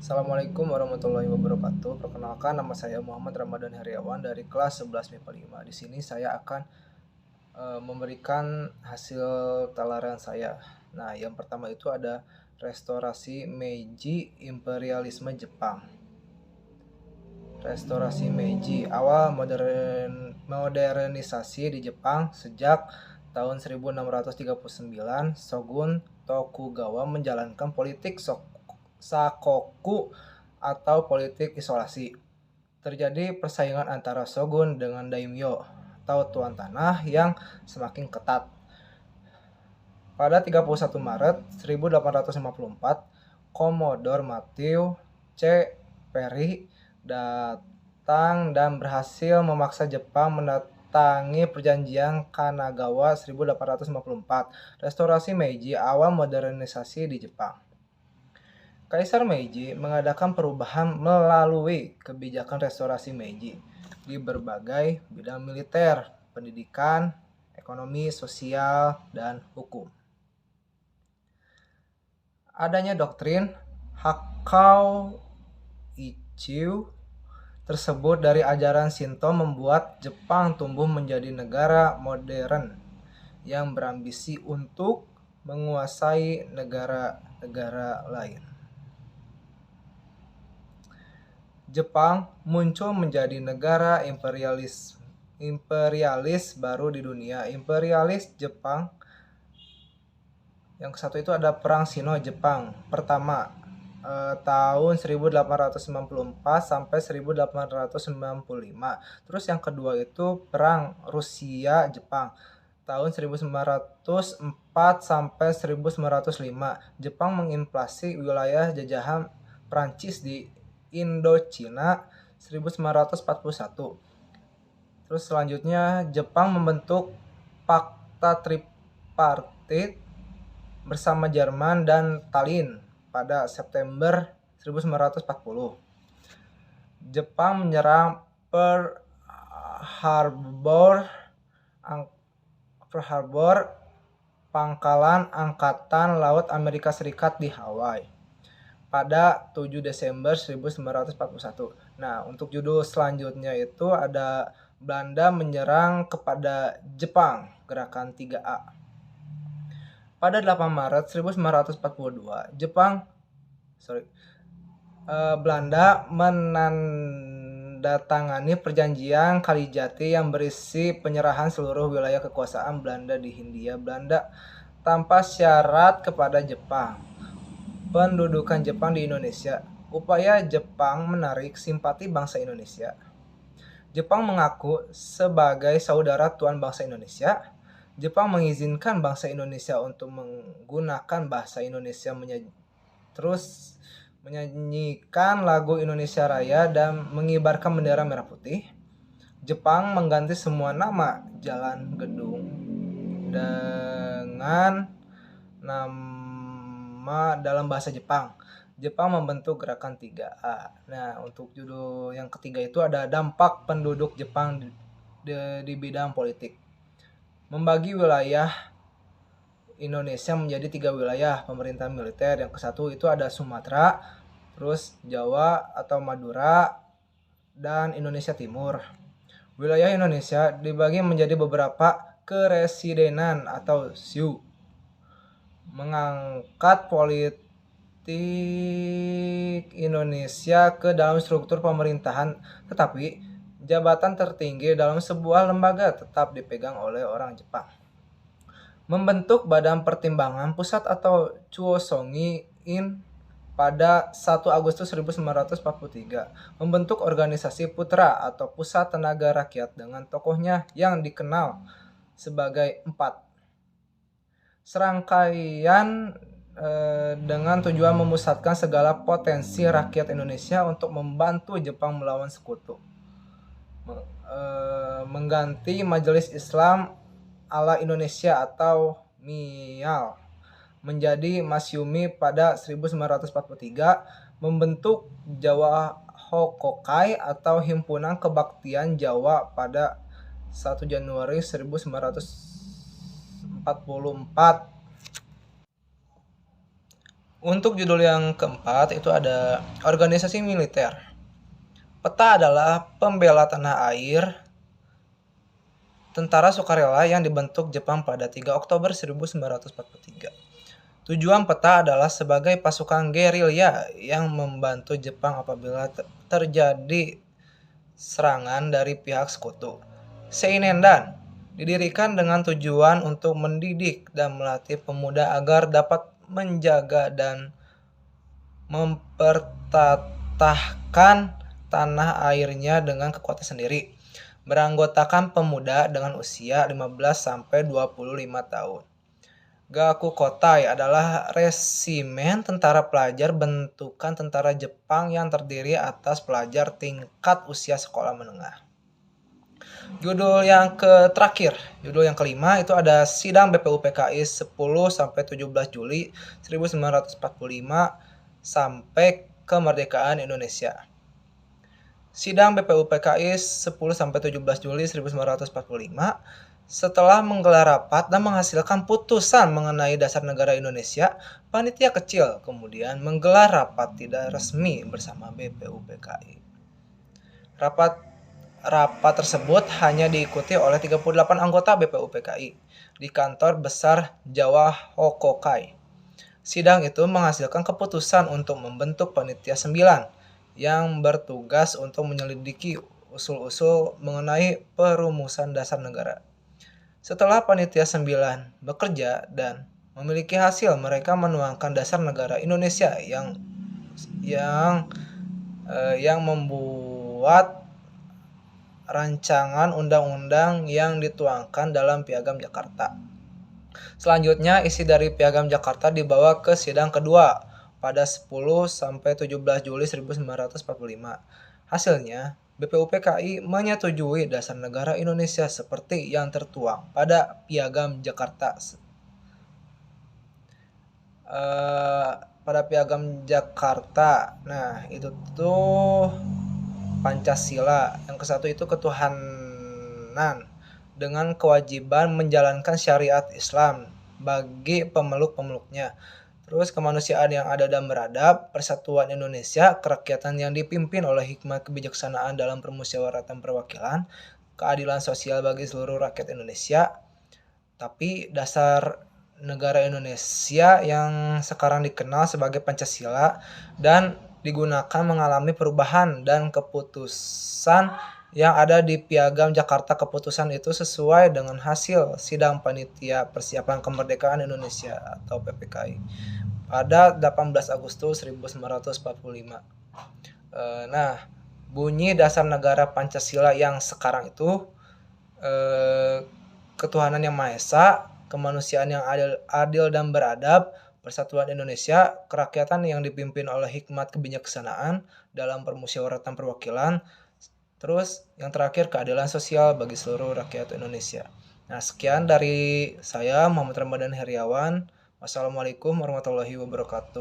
Assalamualaikum warahmatullahi wabarakatuh. Perkenalkan, nama saya Muhammad Ramadan Heriawan dari kelas 11 MIPA 5. Di sini saya akan memberikan hasil talaran saya. Nah, yang pertama itu ada restorasi Meiji Imperialisme Jepang. Restorasi Meiji, awal modernisasi di Jepang sejak tahun 1639, Shogun Tokugawa menjalankan politik sakoku atau politik isolasi. Terjadi persaingan antara shogun dengan daimyo atau tuan tanah yang semakin ketat. Pada 31 Maret 1854, Commodore Matthew C. Perry datang dan berhasil memaksa Jepang mendatangi perjanjian Kanagawa 1854. Restorasi Meiji, awal modernisasi di Jepang. Kaisar Meiji mengadakan perubahan melalui kebijakan restorasi Meiji di berbagai bidang militer, pendidikan, ekonomi, sosial, dan hukum. Adanya doktrin Hakau Ichiu tersebut dari ajaran Shinto membuat Jepang tumbuh menjadi negara modern yang berambisi untuk menguasai negara-negara lain. Jepang muncul menjadi negara imperialis baru di dunia. Imperialis Jepang yang satu itu ada Perang Sino-Jepang pertama tahun 1894 sampai 1895. Terus yang kedua itu Perang Rusia-Jepang tahun 1904 sampai 1905. Jepang menginvasi wilayah jajahan Prancis di Indochina 1941. Terus selanjutnya Jepang membentuk Fakta Tripartit bersama Jerman dan Tallinn pada September 1940. Jepang menyerang Pearl Harbor, pangkalan Angkatan Laut Amerika Serikat di Hawaii pada 7 Desember 1941. Nah, untuk judul selanjutnya itu ada Belanda menyerang kepada Jepang, gerakan 3A. Pada 8 Maret 1942, Belanda menandatangani perjanjian Kalijati yang berisi penyerahan seluruh wilayah kekuasaan Belanda di Hindia Belanda tanpa syarat kepada Jepang. Pendudukan Jepang di Indonesia. Upaya Jepang menarik simpati bangsa Indonesia. Jepang mengaku sebagai saudara tuan bangsa Indonesia. Jepang mengizinkan bangsa Indonesia untuk menggunakan bahasa Indonesia terus menyanyikan lagu Indonesia Raya dan mengibarkan bendera merah putih. Jepang mengganti semua nama jalan, gedung dengan nama dalam bahasa Jepang. Jepang membentuk gerakan 3A. Nah, untuk judul yang ketiga itu ada dampak penduduk Jepang di bidang politik. Membagi wilayah Indonesia menjadi 3 wilayah pemerintahan militer. Yang ke-1 itu ada Sumatera, terus Jawa atau Madura, dan Indonesia Timur. Wilayah Indonesia dibagi menjadi beberapa keresidenan atau SIU. Mengangkat politik Indonesia ke dalam struktur pemerintahan, tetapi jabatan tertinggi dalam sebuah lembaga tetap dipegang oleh orang Jepang. Membentuk Badan Pertimbangan Pusat atau Chuosongi-in pada 1 Agustus 1943. Membentuk organisasi Putra atau Pusat Tenaga Rakyat dengan tokohnya yang dikenal sebagai 4. Serangkaian dengan tujuan memusatkan segala potensi rakyat Indonesia untuk membantu Jepang melawan sekutu. Mengganti Majelis Islam ala Indonesia atau MIAL menjadi Masyumi pada 1943. Membentuk Jawa Hokokai atau Himpunan Kebaktian Jawa pada 1 Januari 1944. Untuk judul yang keempat itu ada organisasi militer. Peta adalah pembela tanah air tentara sukarela yang dibentuk Jepang pada 3 Oktober 1943. Tujuan peta adalah sebagai pasukan gerilya yang membantu Jepang apabila terjadi serangan dari pihak sekutu. Seinendan didirikan dengan tujuan untuk mendidik dan melatih pemuda agar dapat menjaga dan mempertatahkan tanah airnya dengan kekuatan sendiri. Beranggotakan pemuda dengan usia 15-25 tahun. Gakukotai adalah resimen tentara pelajar bentukan tentara Jepang yang terdiri atas pelajar tingkat usia sekolah menengah. Judul yang judul yang kelima itu ada sidang BPUPKI 10-17 Juli 1945 sampai kemerdekaan Indonesia. Sidang BPUPKI 10-17 Juli 1945 setelah menggelar rapat dan menghasilkan putusan mengenai dasar negara Indonesia, panitia kecil kemudian menggelar rapat tidak resmi bersama BPUPKI. Rapat tersebut hanya diikuti oleh 38 anggota BPUPKI di kantor besar Jawa Hokokai. Sidang itu menghasilkan keputusan untuk membentuk panitia 9 yang bertugas untuk menyelidiki usul-usul mengenai perumusan dasar negara. Setelah panitia 9 bekerja dan memiliki hasil, mereka menuangkan dasar negara Indonesia yang membuat rancangan undang-undang yang dituangkan dalam Piagam Jakarta. Selanjutnya, isi dari Piagam Jakarta dibawa ke sidang kedua pada 10-17 Juli 1945. Hasilnya, BPUPKI menyetujui dasar negara Indonesia seperti yang tertuang pada Piagam Jakarta. Nah, itu tuh Pancasila. Yang ke-1 itu ketuhanan dengan kewajiban menjalankan syariat Islam bagi pemeluk-pemeluknya. Terus kemanusiaan yang adil dan beradab, persatuan Indonesia, kerakyatan yang dipimpin oleh hikmat kebijaksanaan dalam permusyawaratan perwakilan, keadilan sosial bagi seluruh rakyat Indonesia. Tapi dasar negara Indonesia yang sekarang dikenal sebagai Pancasila dan digunakan mengalami perubahan dan keputusan yang ada di Piagam Jakarta. Keputusan itu sesuai dengan hasil sidang Panitia Persiapan Kemerdekaan Indonesia atau PPKI pada 18 Agustus 1945. Nah, bunyi dasar negara Pancasila yang sekarang itu ketuhanan yang Maha Esa, kemanusiaan yang adil dan beradab, persatuan Indonesia, kerakyatan yang dipimpin oleh hikmat kebijaksanaan dalam permusyawaratan perwakilan, terus yang terakhir keadilan sosial bagi seluruh rakyat Indonesia. Nah, sekian dari saya Muhammad Ramadan Heriawan. Wassalamualaikum warahmatullahi wabarakatuh.